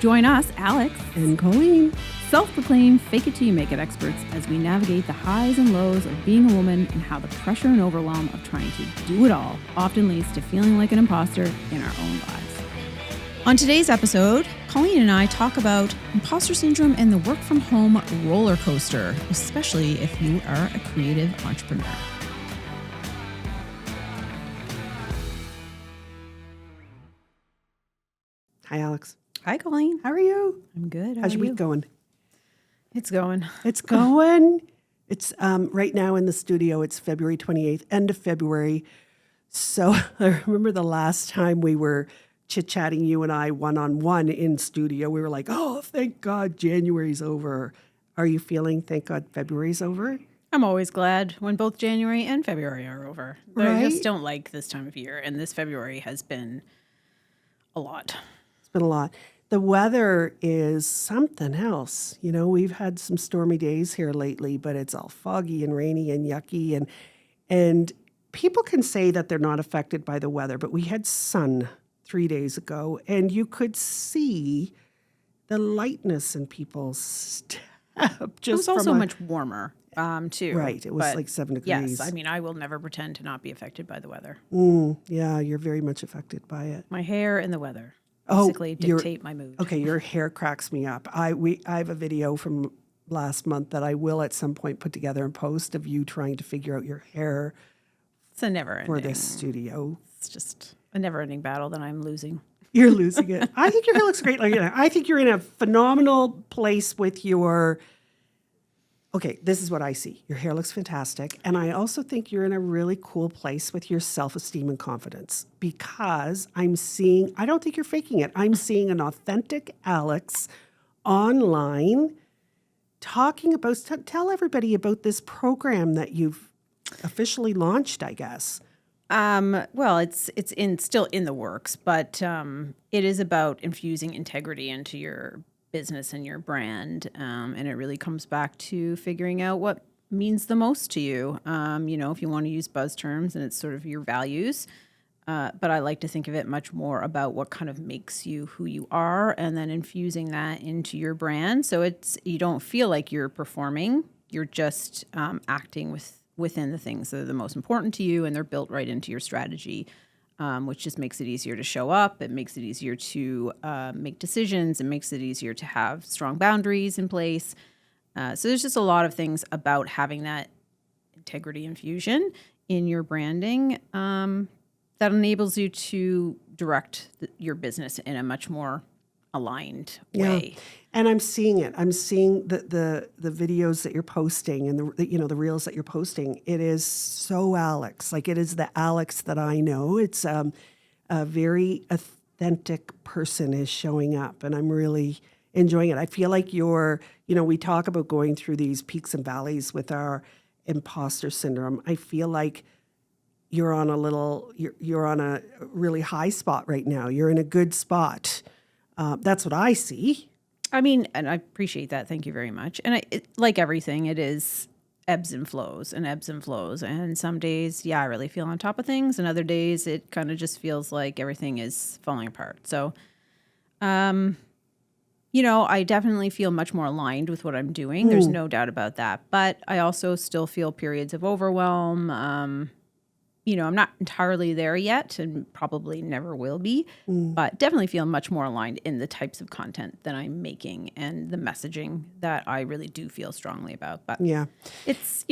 Join us, Alex and Colleen, self-proclaimed fake it till you make it experts, as we navigate the highs and lows of being a woman and how the pressure and overwhelm of trying to do it all often leads to feeling like an imposter in our own lives. On today's episode, Colleen and I talk about imposter syndrome and the work from home roller coaster, especially if you are a creative entrepreneur. Hi, Alex. Hi, Colleen. How are you? I'm good. How's your week going? It's going. It's going. It's right now in the studio. It's February 28th, end of February. So I remember the last time we were chit-chatting, you and I, one-on-one in studio. We were like, oh, thank God January's over. Are you feeling, thank God February's over? I'm always glad when both January and February are over. Right? I just don't like this time of year, and this February has been a lot. It's been a lot. The weather is something else. You know, we've had some stormy days here lately, but it's all foggy and rainy and yucky. And people can say that they're not affected by the weather, but we had sun 3 days ago, and you could see the lightness in people's step. It was also much warmer, too. Right. It was like 7 degrees. Yes. I mean, I will never pretend to not be affected by the weather. Yeah, you're very much affected by it. My hair and the weather basically dictate my mood. Okay, your hair cracks me up. I have a video from last month that I will at some point put together and post of you trying to figure out your hair. It's a never-ending. For this studio. It's just a never-ending battle that I'm losing. You're losing it. I think your hair looks great. Like, I think you're in a phenomenal place with your... Okay, this is what I see. Your hair looks fantastic. And I also think you're in a really cool place with your self-esteem and confidence, because I'm seeing... I don't think you're faking it. I'm seeing an authentic Alex online talking about... Tell everybody about this program that you've officially launched, I guess. Well, it's still in the works, but it is about infusing integrity into your business and your brand, and it really comes back to figuring out what means the most to you. You know, if you want to use buzz terms, and it's sort of your values, but I like to think of it much more about what kind of makes you who you are, and then infusing that into your brand. So you don't feel like you're performing; you're just acting within the things that are the most important to you, and they're built right into your strategy, which just makes it easier to show up. It makes it easier to make decisions. It makes it easier to have strong boundaries in place. So there's just a lot of things about having that integrity infusion in your branding that enables you to direct your business in a much more aligned way. And I'm seeing it. I'm seeing the videos that you're posting and the reels that you're posting. It is so Alex. Like, it is the Alex that I know. It's a very authentic person is showing up, and I'm really enjoying it. I feel like we talk about going through these peaks and valleys with our imposter syndrome. I feel like you're on a really high spot right now. You're in a good spot. That's what I see. I mean, and I appreciate that. Thank you very much. And like everything, it is ebbs and flows. And some days, I really feel on top of things. And other days, it kind of just feels like everything is falling apart. So, I definitely feel much more aligned with what I'm doing. There's no doubt about that. But I also still feel periods of overwhelm. I'm not entirely there yet, and probably never will be, but definitely feel much more aligned in the types of content that I'm making and the messaging that I really do feel strongly about. But it's,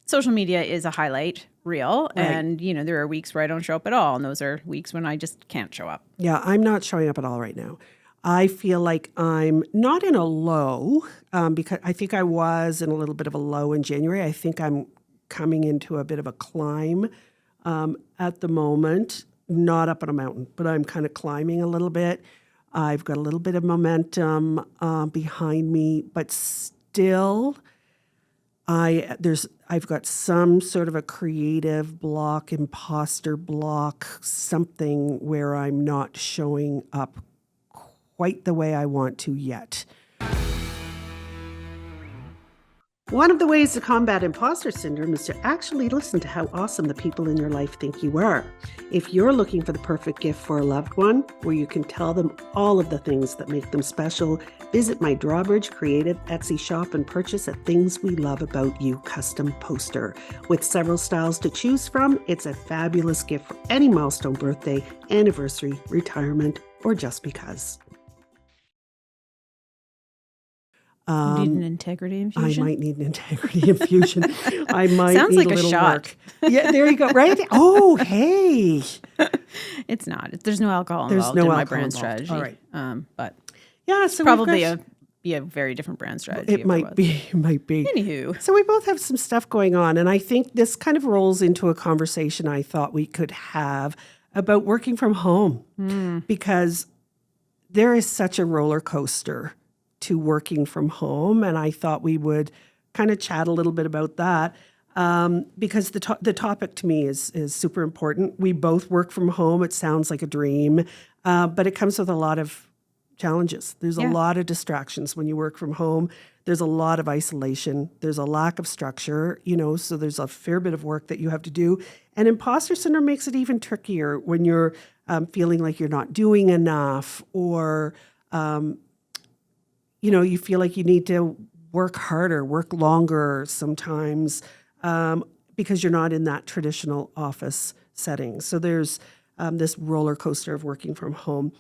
social media is a highlight reel, right. And, there are weeks where I don't show up at all, and those are weeks when I just can't show up. Yeah, I'm not showing up at all right now. I feel like I'm not in a low, because I think I was in a little bit of a low in January. I think I'm coming into a bit of a climb at the moment, not up on a mountain, but I'm kind of climbing a little bit. I've got a little bit of momentum behind me, but still, I've got some sort of a creative block, imposter block, something where I'm not showing up quite the way I want to yet. One of the ways to combat imposter syndrome is to actually listen to how awesome the people in your life think you are. If you're looking for the perfect gift for a loved one, where you can tell them all of the things that make them special, visit my Drawbridge Creative Etsy shop and purchase a Things We Love About You custom poster. With several styles to choose from, it's a fabulous gift for any milestone birthday, anniversary, retirement, or just because. You need an integrity infusion? I might need an integrity infusion. I might Sounds need like a a little shot. work. Yeah, there you go. Right? Oh, hey. It's not. There's no alcohol There's involved no in my alcohol brand involved. strategy. All right. But Yeah, so probably we've got, be a very different brand strategy. it might be. It might be. Anywho. So we both have some stuff going on, and I think this kind of rolls into a conversation I thought we could have about working from home, because there is such a roller coaster to working from home, and I thought we would kind of chat a little bit about that, because the topic to me is super important. We both work from home. It sounds like a dream, but it comes with a lot of challenges. There's a lot of distractions when you work from home. There's a lot of isolation. There's a lack of structure, so there's a fair bit of work that you have to do. And imposter syndrome makes it even trickier when you're feeling like you're not doing enough, or you feel like you need to work harder, work longer sometimes, because you're not in that traditional office setting. So there's this roller coaster of working from home.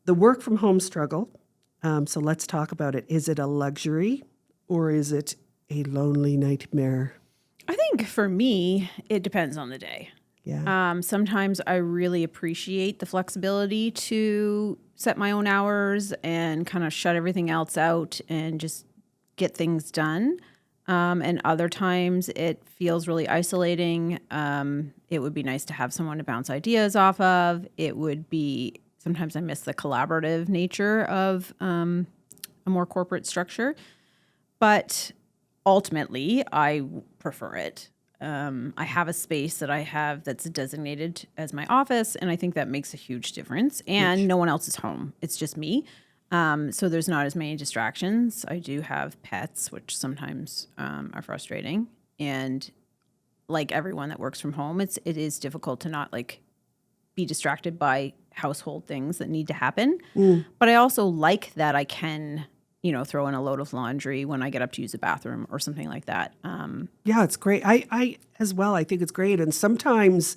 The work from home struggle, so let's talk about it. Is it a luxury or is it a lonely nightmare? I think for me, it depends on the day. Yeah. Sometimes I really appreciate the flexibility to set my own hours and kind of shut everything else out and just get things done. And other times it feels really isolating. It would be nice to have someone to bounce ideas off of. Sometimes I miss the collaborative nature of a more corporate structure. But ultimately, I prefer it. I have a space that I have that's designated as my office, and I think that makes a huge difference. And no one else is home. It's just me. So there's not as many distractions. I do have pets, which sometimes are frustrating. And like everyone that works from home, it is difficult to not be distracted by household things that need to happen. But I also like that I can throw in a load of laundry when I get up to use the bathroom or something like that. Yeah, it's great. I as well, I think it's great. And sometimes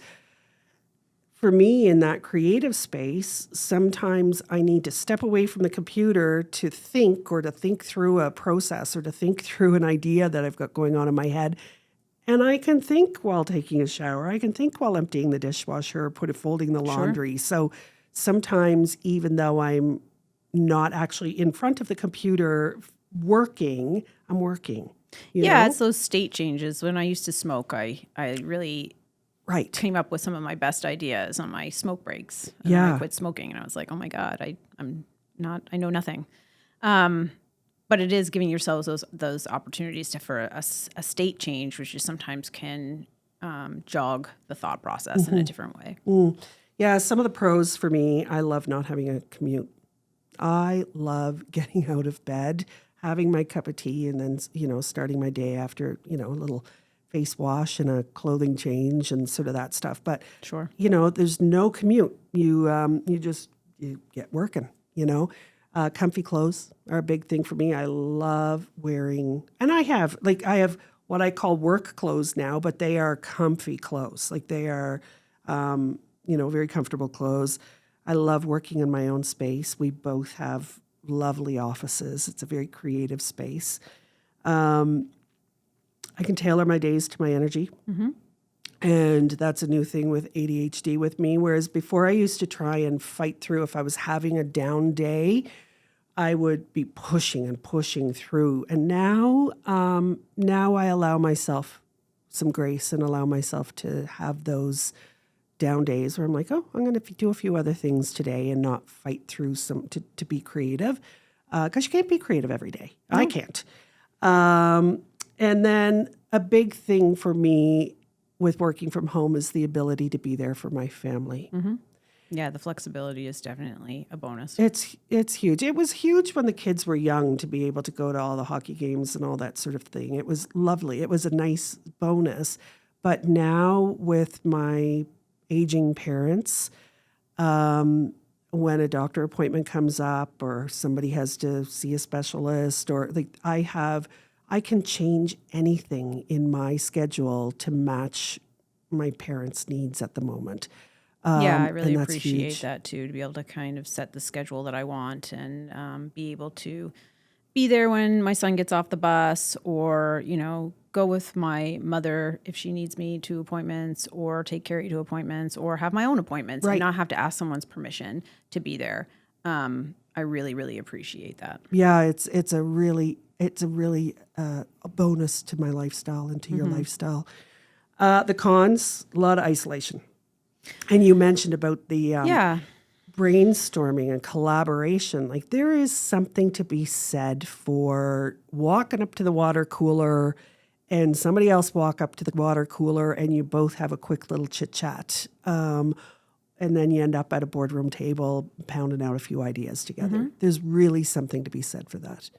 for me in that creative space, sometimes I need to step away from the computer to think, or to think through a process, or to think through an idea that I've got going on in my head. And I can think while taking a shower. I can think while emptying the dishwasher or folding the laundry. So sometimes, even though I'm not actually in front of the computer working, I'm working. It's those state changes. When I used to smoke, I really Right. came up with some of my best ideas on my smoke breaks. And then I quit smoking, and I was like, oh my God, I know nothing. But it is giving yourselves those opportunities for a state change, which just sometimes can jog the thought process in a different way. Yeah, some of the pros for me, I love not having a commute. I love getting out of bed, having my cup of tea, and then, starting my day after, a little face wash and a clothing change and sort of that stuff. But, there's no commute. You get working, Comfy clothes are a big thing for me. I love wearing, and I have what I call work clothes now, but they are comfy clothes. They are, very comfortable clothes. I love working in my own space. We both have lovely offices. It's a very creative space. I can tailor my days to my energy. And that's a new thing with ADHD with me. Whereas before I used to try and fight through, if I was having a down day, I would be pushing and pushing through. And now I allow myself some grace and allow myself to have those down days where I'm like, oh, I'm going to do a few other things today and not fight through to be creative, because you can't be creative every day. No. I can't. And then a big thing for me with working from home is the ability to be there for my family. Yeah, the flexibility is definitely a bonus. It's huge. It was huge when the kids were young to be able to go to all the hockey games and all that sort of thing. It was lovely. It was a nice bonus. But now with my aging parents, when a doctor appointment comes up or somebody has to see a specialist or like I can change anything in my schedule to match my parents' needs at the moment. Yeah, I really And that's appreciate huge. that too, to be able to kind of set the schedule that I want and be able to be there when my son gets off the bus or, go with my mother if she needs me to appointments or take Carrie to appointments or have my own appointments Right. and not have to ask someone's permission to be there. I really, really appreciate that. Yeah, it's a really a bonus to my lifestyle and to your lifestyle. The cons, a lot of isolation. And you mentioned about the Yeah. brainstorming and collaboration. Like there is something to be said for walking up to the water cooler and somebody else walk up to the water cooler and you both have a quick little chit chat. And then you end up at a boardroom table pounding out a few ideas together. There's really something to be said for that.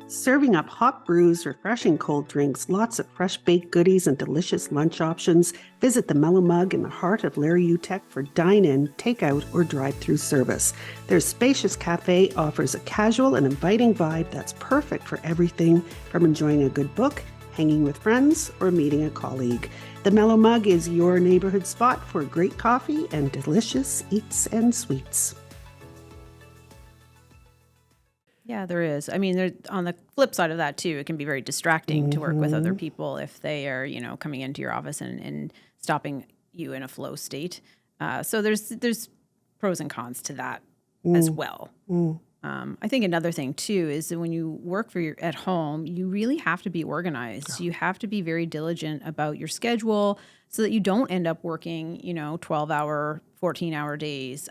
Serving up hot brews, refreshing cold drinks, lots of fresh baked goodies, and delicious lunch options. Visit the Mellow Mug in the heart of Larry Utech for dine-in, takeout, or drive-through service. Their spacious cafe offers a casual and inviting vibe that's perfect for everything from enjoying a good book, hanging with friends, or meeting a colleague. The Mellow Mug is your neighborhood spot for great coffee and delicious eats and sweets. Yeah, there is. I mean, there, on the flip side of that too, it can be very distracting to work with other people if they are, coming into your office and stopping you in a flow state. So there's pros and cons to that as well. I think another thing too is that when you work at home, you really have to be organized. You have to be very diligent about your schedule so that you don't end up working, 12-hour, 14-hour days.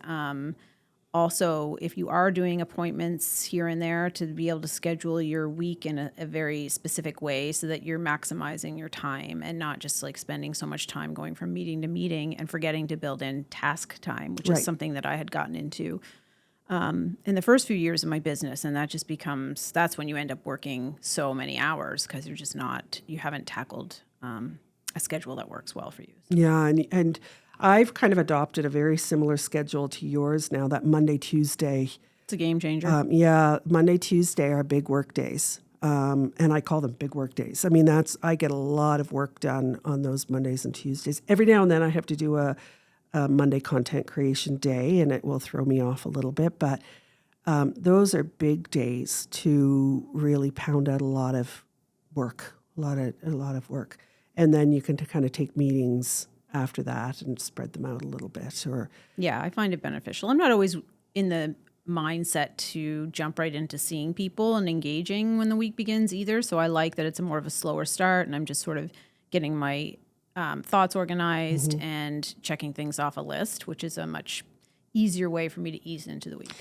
Also, if you are doing appointments here and there, to be able to schedule your week in a very specific way so that you're maximizing your time and not just like spending so much time going from meeting to meeting and forgetting to build in task time, which is something that I had gotten into in the first few years of my business. And that just that's when you end up working so many hours because you haven't tackled a schedule that works well for you. So. Yeah, and I've kind of adopted a very similar schedule to yours now, that Monday, Tuesday. It's a game changer. Monday, Tuesday are big work days. And I call them big work days. I mean, I get a lot of work done on those Mondays and Tuesdays. Every now and then I have to do a Monday content creation day, and it will throw me off a little bit. But those are big days to really pound out a lot of work, a lot of work. And then you can kind of take meetings after that and spread them out a little bit. Yeah, I find it beneficial. I'm not always in the mindset to jump right into seeing people and engaging when the week begins either. So I like that it's more of a slower start and I'm just sort of getting my thoughts organized and checking things off a list, which is a much easier way for me to ease into the week.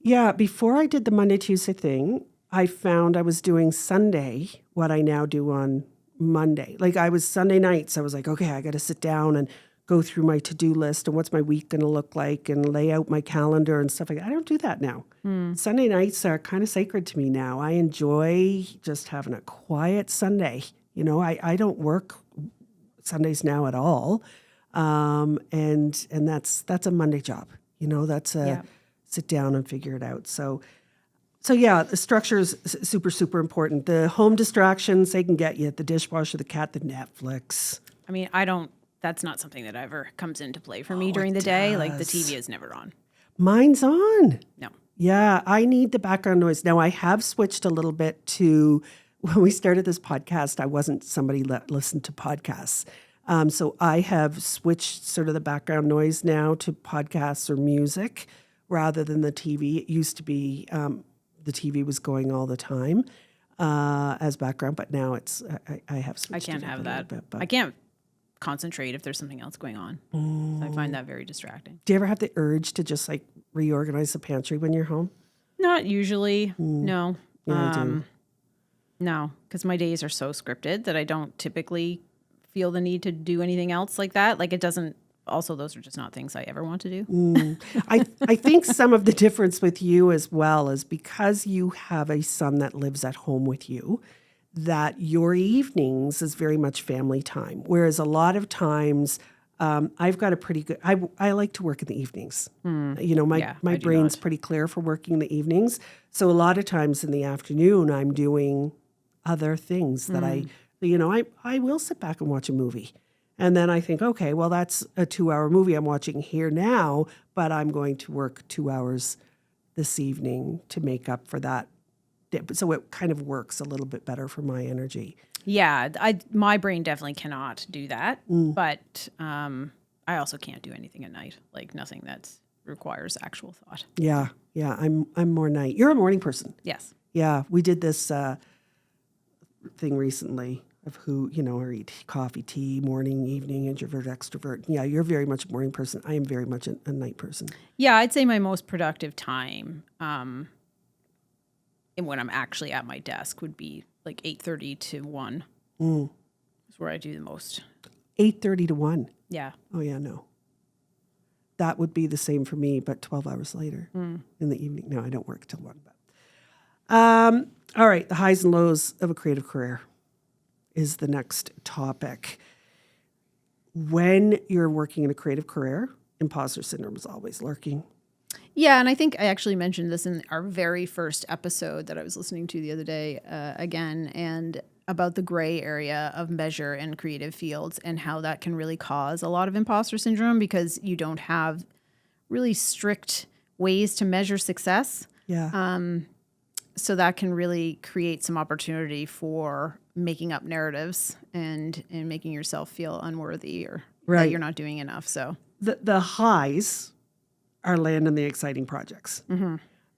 Yeah, before I did the Monday, Tuesday thing, I found I was doing Sunday what I now do on Monday. Like I was Sunday nights, I was like, okay, I got to sit down and go through my to-do list and what's my week going to look like and lay out my calendar and stuff like that. I don't do that now. Sunday nights are kind of sacred to me now. I enjoy just having a quiet Sunday. I don't work Sundays now at all. And that's a Monday job. That's a sit down and figure it out. So yeah, the structure is super, super important. The home distractions, they can get you. The dishwasher, the cat, the Netflix. I mean, that's not something that ever comes into play for me during the day. Like the TV is never on. Mine's on. No. Yeah, I need the background noise. Now, I have switched a little bit to, when we started this podcast, I wasn't somebody that listened to podcasts. So I have switched sort of the background noise now to podcasts or music rather than the TV. It used to be the TV was going all the time as background, but now I have switched. I can't have that. I can't concentrate if there's something else going on. So I find that very distracting. Do you ever have the urge to just like reorganize the pantry when you're home? Not usually. No. Yeah, I do. No, because my days are so scripted that I don't typically feel the need to do anything else like that. Like it doesn't also those are just not things I ever want to do. I think some of the difference with you as well is because you have a son that lives at home with you, that your evenings is very much family time. Whereas a lot of times, I've got a pretty good, I like to work in the evenings. You know, my I do brain's not. pretty clear for working in the evenings. So a lot of times in the afternoon, I'm doing other things that I will sit back and watch a movie. And then I think, okay, well, that's a 2-hour movie I'm watching here now, but I'm going to work 2 hours this evening to make up for that. So it kind of works a little bit better for my energy. Yeah, my brain definitely cannot do that, but I also can't do anything at night, like nothing that requires actual thought. Yeah, I'm more night. You're a morning person. Yes. Yeah, we did this thing recently of who, or eat coffee, tea, morning, evening, introvert, extrovert. Yeah, you're very much a morning person. I am very much a night person. Yeah, I'd say my most productive time and when I'm actually at my desk would be like 8:30 to 1. Is where I do the most. 8:30 to 1. Yeah. Oh, yeah, no. That would be the same for me, but 12 hours later in the evening. No, I don't work till 1. But all right, the highs and lows of a creative career is the next topic. When you're working in a creative career, imposter syndrome is always lurking. Yeah, and I think I actually mentioned this in our very first episode that I was listening to the other day again, and about the gray area of measure in creative fields and how that can really cause a lot of imposter syndrome because you don't have really strict ways to measure success. Yeah. So that can really create some opportunity for making up narratives and making yourself feel unworthy or that you're not doing enough. So the highs are landing the exciting projects,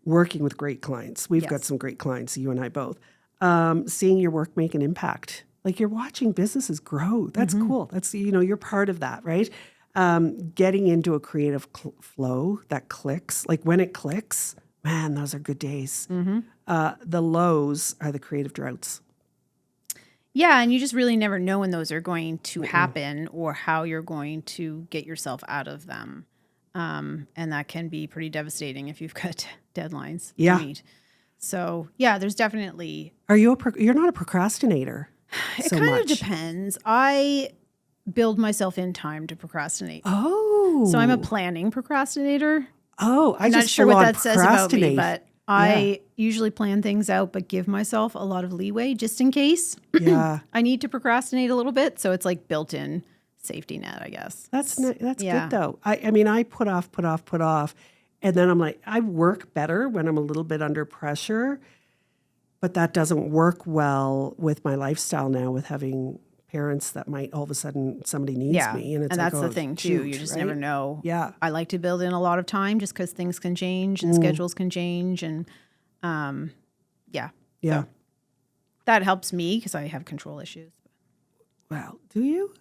working with great clients. We've got some great clients, you and I both. Seeing your work make an impact. Like you're watching businesses grow. That's cool. That's, you're part of that, right? Getting into a creative flow that clicks. Like when it clicks, man, those are good days. The lows are the creative droughts. Yeah, and you just really never know when those are going to happen or how you're going to get yourself out of them. And that can be pretty devastating if you've got deadlines to meet. So, yeah, there's definitely... You're not a procrastinator It kind of depends. I build myself in time to procrastinate. Oh. So I'm a planning procrastinator. Oh, I'm not sure what that says about me, but I usually plan things out, but give myself a lot of leeway just in case. Yeah. I need to procrastinate a little bit. So it's like built-in safety net, I guess. That's good though. I mean, I put off. And then I'm like, I work better when I'm a little bit under pressure, but that doesn't work well with my lifestyle now with having parents that might all of a sudden somebody needs me. And that's the thing too. You just never know. Yeah. I like to build in a lot of time just because things can change and schedules can change. And So that helps me because I have control issues. Well, do you?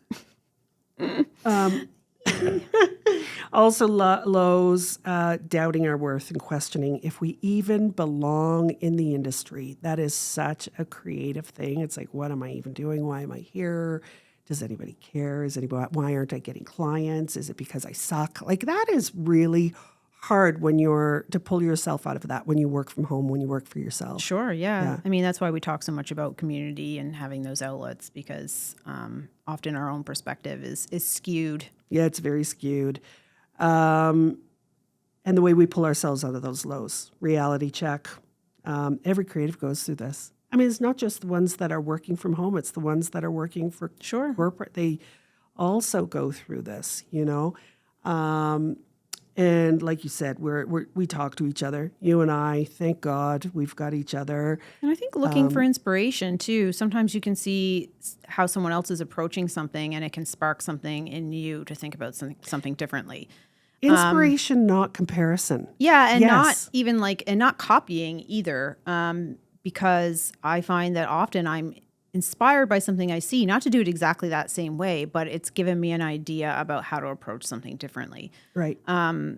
Also lows, doubting our worth and questioning if we even belong in the industry. That is such a creative thing. It's like, what am I even doing? Why am I here? Does anybody care? Why aren't I getting clients? Is it because I suck? Like that is really hard to pull yourself out of that when you work from home, when you work for yourself. Sure, yeah. I mean, that's why we talk so much about community and having those outlets because often our own perspective is skewed. Yeah, it's very skewed. And the way we pull ourselves out of those lows, reality check. Every creative goes through this. I mean, it's not just the ones that are working from home. It's the ones that are working for corporate. They also go through this, And like you said, we talk to each other. You and I, thank God, we've got each other. And I think looking for inspiration too. Sometimes you can see how someone else is approaching something, and it can spark something in you to think about something differently. Inspiration, not comparison. Yeah, and not even and not copying either. Because I find that often I'm inspired by something I see, not to do it exactly that same way, but it's given me an idea about how to approach something differently. Right.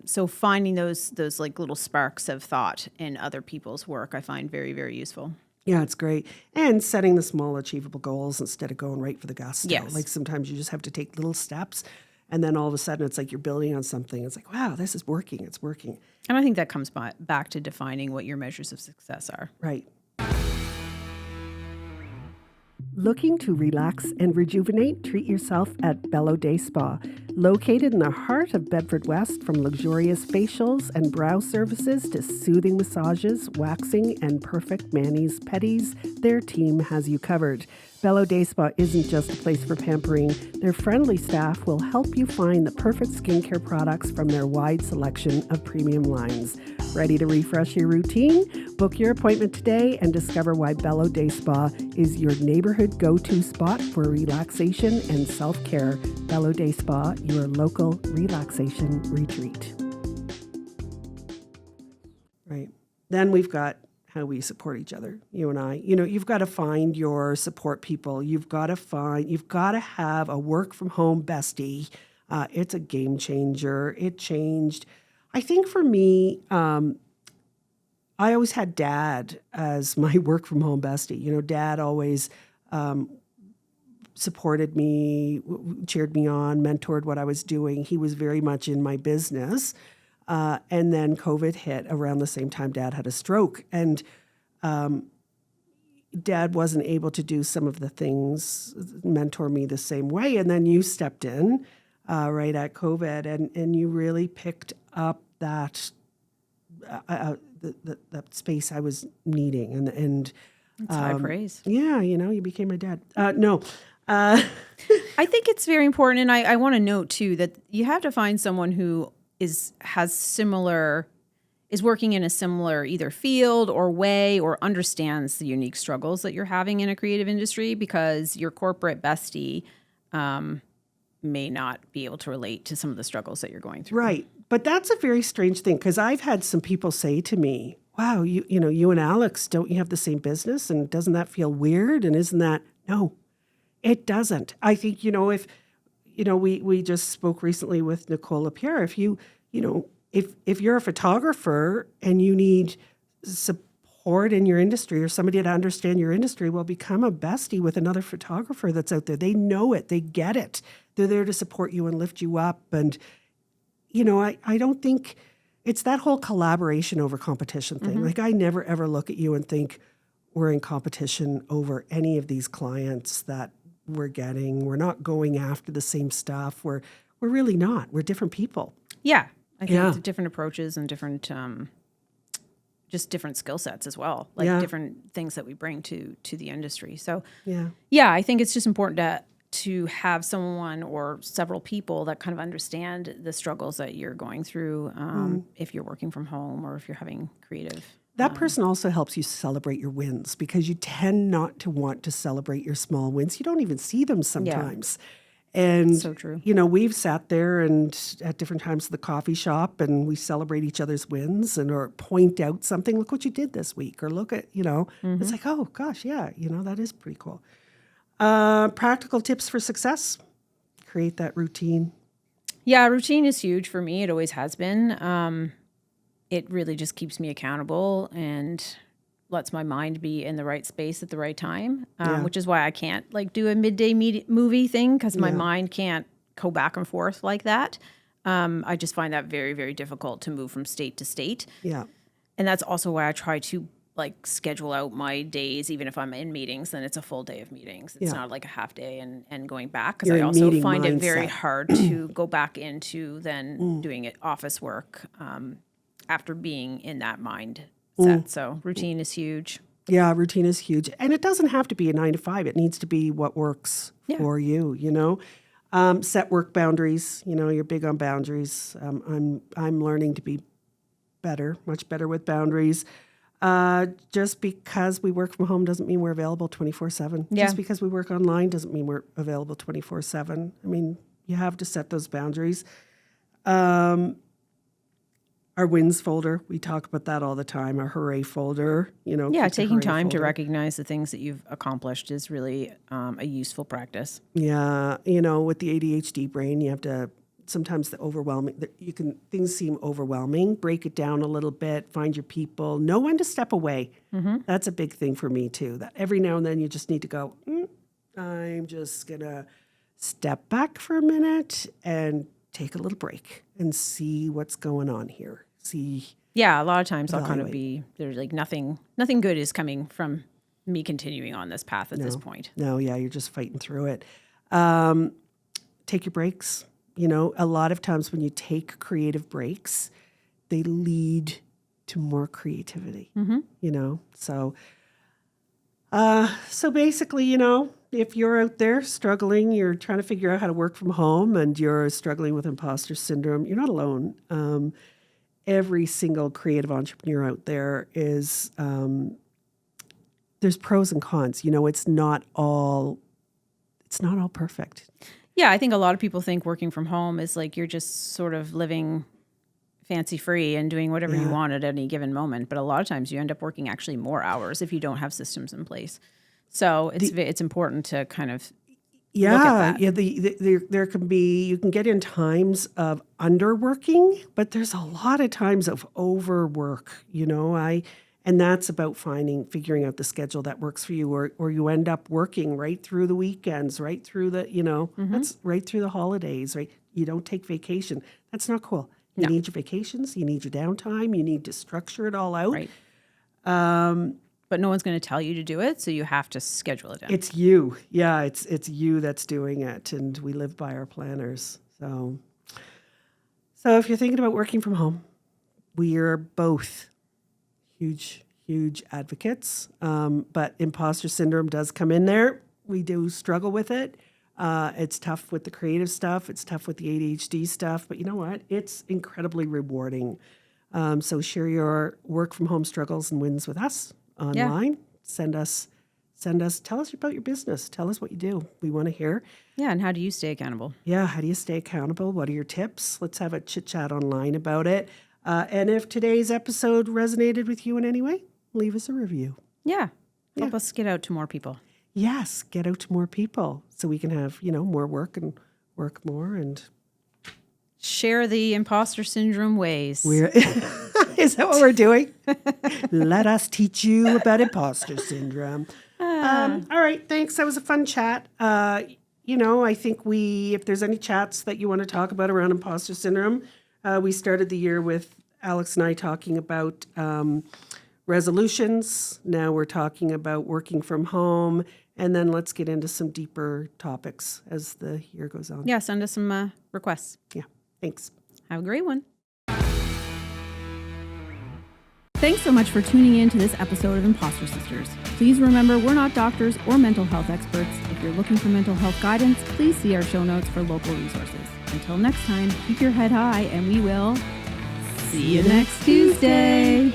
So finding those like little sparks of thought in other people's work, I find very, very useful. Yeah, it's great. And setting the small achievable goals instead of going right for the gusto. Yes. Like sometimes you just have to take little steps And then all of a sudden it's like you're building on something. It's like, wow, this is working. It's working. And I think that comes back to defining what your measures of success are. Right. Looking to relax and rejuvenate? Treat yourself at Bello Day Spa. Located in the heart of Bedford West, from luxurious facials and brow services to soothing massages, waxing, and perfect manis, pedis, their team has you covered. Bello Day Spa isn't just a place for pampering. Their friendly staff will help you find the perfect skincare products from their wide selection of premium lines. Ready to refresh your routine? Book your appointment today and discover why Bello Day Spa is your neighborhood go-to spot for relaxation and self-care. Bello Day Spa, your local relaxation retreat. Right. Then we've got how we support each other, you and I. You know, you've got to find your support people. You've got to have a work from home bestie. It's a game changer. It changed. I think for me, I always had Dad as my work from home bestie. You know, Dad always supported me, cheered me on, mentored what I was doing. He was very much in my business. And then COVID hit around the same time Dad had a stroke. And Dad wasn't able to do some of the things, mentor me the same way. And then you stepped in right at COVID, and you really picked up that the space I was needing. And It's high praise. Yeah, you know, you became my dad. No. I think it's very important. And I want to note, too, that you have to find someone who is working in a similar either field or way, or understands the unique struggles that you're having in a creative industry, because your corporate bestie may not be able to relate to some of the struggles that you're going through. Right. But that's a very strange thing, because I've had some people say to me, wow, you know, you and Alex, don't you have the same business? And doesn't that feel weird? And isn't that? No, it doesn't. I think, you know, if, you know, we just spoke recently with Nicole Lapierre. If if you're a photographer and you need support in your industry, or somebody to understand your industry, well, become a bestie with another photographer that's out there. They know it. They get it. They're there to support you and lift you up. And, you know, I don't think it's that whole collaboration over competition thing. Mm-hmm. Like, I never, ever look at you and think we're in competition over any of these clients that we're getting. We're not going after the same stuff. We're really not. We're different people. Yeah. I think it's different approaches and different, just different skill sets as well, like different things that we bring to the industry. So I think it's just important to have someone or several people that kind of understand the struggles that you're going through, if you're working from home or if you're having creative. That person also helps you celebrate your wins, because you tend not to want to celebrate your small wins. You don't even see them sometimes. Yeah. And, so true. You know, we've sat there and at different times at the coffee shop, and we celebrate each other's wins, and or point out something. Look what you did this week, or look at, you know, it's like, oh gosh, yeah, you know, that is pretty cool. Practical tips for success: create that routine. Yeah, routine is huge for me. It always has been. It really just keeps me accountable and lets my mind be in the right space at the right time, which is why I can't like do a midday movie thing, because my mind can't go back and forth like that. I just find that very, very difficult to move from state to state. Yeah. And that's also why I try to like schedule out my days, even if I'm in meetings, then it's a full day of meetings. It's not like a half day and going back, because I also find it very hard to go back into then doing it office work after being in that mindset. So routine is huge. Yeah, routine is huge. And it doesn't have to be a 9 to 5. It needs to be what works for you, you know. Set work boundaries. You know, you're big on boundaries. I'm learning to be much better with boundaries. Just because we work from home doesn't mean we're available 24/7. Yeah. Just because we work online doesn't mean we're available 24/7. I mean, you have to set those boundaries. Our wins folder, we talk about that all the time. Our hooray folder, you know. Yeah, taking time to recognize the things that you've accomplished is really a useful practice. Yeah, you know, with the ADHD brain, you have to, sometimes things seem overwhelming. Break it down a little bit, find your people, know when to step away. Mm-hmm. That's a big thing for me too. That every now and then you just need to go, I'm just going to step back for a minute and take a little break and see what's going on here. Yeah, a lot of times I'll kind of Evaluate. be, there's like nothing good is coming from me continuing on this path at this point. No, yeah, you're just fighting through it. Take your breaks. A lot of times when you take creative breaks, they lead to more creativity. So basically, if you're out there struggling, you're trying to figure out how to work from home and you're struggling with imposter syndrome, you're not alone. Every single creative entrepreneur out there is, there's pros and cons. It's not all perfect. Yeah, I think a lot of people think working from home is like you're just sort of living fancy free and doing whatever you want at any given moment. But a lot of times you end up working actually more hours if you don't have systems in place. So it's important to kind of look at that. There can be, you can get in times of underworking, but there's a lot of times of overwork, and that's about figuring out the schedule that works for you, or you end up working right through the weekends, right through the, that's right through the holidays, right? You don't take vacation. That's not cool. You need your vacations, you need your downtime, you need to structure it all out. Right. But no one's going to tell you to do it, so you have to schedule it in. It's you. Yeah, it's you that's doing it, and we live by our planners. So if you're thinking about working from home, we are both huge advocates. But imposter syndrome does come in there. We do struggle with it. It's tough with the creative stuff. It's tough with the ADHD stuff. But you know what? It's incredibly rewarding. So share your work from home struggles and wins with us online. Send us, tell us about your business. Tell us what you do. We want to hear. Yeah, and how do you stay accountable? Yeah, how do you stay accountable? What are your tips? Let's have a chit chat online about it. And if today's episode resonated with you in any way, leave us a review. Yeah, help us get out to more people. Yes, get out to more people so we can have, more work and work more and share the imposter syndrome ways. Is that what we're doing? Let us teach you about imposter syndrome. All right, thanks. That was a fun chat. I think if there's any chats that you want to talk about around imposter syndrome, we started the year with Alex and I talking about resolutions. Now we're talking about working from home. And then let's get into some deeper topics as the year goes on. Yeah, send us some requests. Yeah, thanks. Have a great one. Thanks so much for tuning in to this episode of Imposter Sisters. Please remember, we're not doctors or mental health experts. If you're looking for mental health guidance, please see our show notes for local resources. Until next time, keep your head high and we will see you next Tuesday.